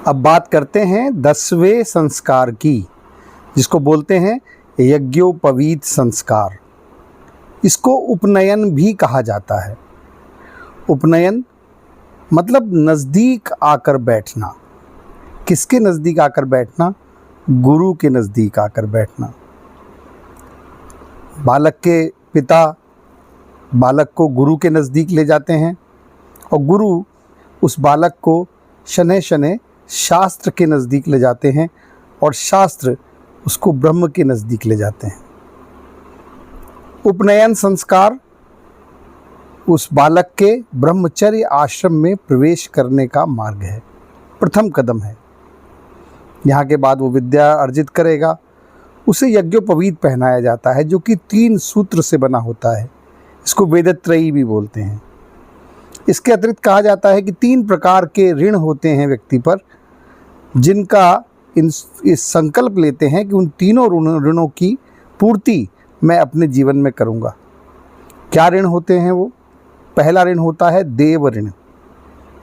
अब बात करते हैं 10वें संस्कार की, जिसको बोलते हैं यज्ञोपवीत संस्कार। इसको उपनयन भी कहा जाता है। उपनयन मतलब नज़दीक आकर बैठना। किसके नज़दीक आकर बैठना? गुरु के नज़दीक आकर बैठना। बालक के पिता बालक को गुरु के नज़दीक ले जाते हैं और गुरु उस बालक को शनैः शनैः शास्त्र के नज़दीक ले जाते हैं और शास्त्र उसको ब्रह्म के नज़दीक ले जाते हैं। उपनयन संस्कार उस बालक के ब्रह्मचर्य आश्रम में प्रवेश करने का मार्ग है, प्रथम कदम है। यहाँ के बाद वो विद्या अर्जित करेगा। उसे यज्ञोपवीत पहनाया जाता है, जो कि 3 सूत्र से बना होता है। इसको वेदत्रयी भी बोलते हैं। इसके अतिरिक्त कहा जाता है कि 3 प्रकार के ऋण होते हैं व्यक्ति पर, जिनका इस संकल्प लेते हैं कि उन तीनों ऋणों की पूर्ति मैं अपने जीवन में करूँगा। क्या ऋण होते हैं वो? पहला ऋण होता है देव ऋण।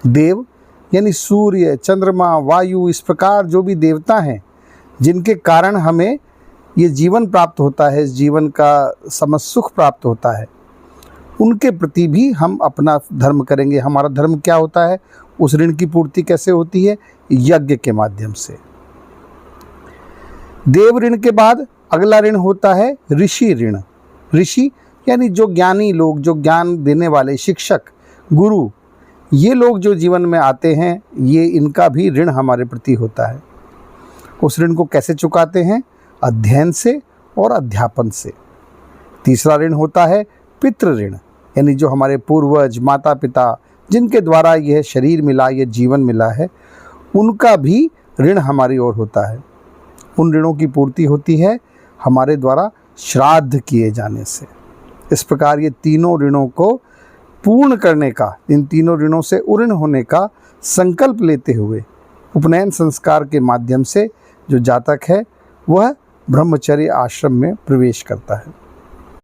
देव यानी सूर्य, चंद्रमा, वायु, इस प्रकार जो भी देवता हैं जिनके कारण हमें ये जीवन प्राप्त होता है, इस जीवन का समस्त सुख प्राप्त होता है, उनके प्रति भी हम अपना धर्म करेंगे। हमारा धर्म क्या होता है? उस ऋण की पूर्ति कैसे होती है? यज्ञ के माध्यम से। देव ऋण के बाद अगला ऋण होता है ऋषि ऋण। ऋषि यानी जो ज्ञानी लोग, जो ज्ञान देने वाले शिक्षक, गुरु, ये लोग जो जीवन में आते हैं, ये इनका भी ऋण हमारे प्रति होता है। उस ऋण को कैसे चुकाते हैं? अध्ययन से और अध्यापन से। तीसरा ऋण होता है पितृ ऋण, यानी जो हमारे पूर्वज, माता पिता, जिनके द्वारा यह शरीर मिला, यह जीवन मिला है, उनका भी ऋण हमारी ओर होता है। उन ऋणों की पूर्ति होती है हमारे द्वारा श्राद्ध किए जाने से। इस प्रकार ये तीनों ऋणों को पूर्ण करने का, इन तीनों ऋणों से उऋण होने का संकल्प लेते हुए उपनयन संस्कार के माध्यम से जो जातक है वह ब्रह्मचर्य आश्रम में प्रवेश करता है।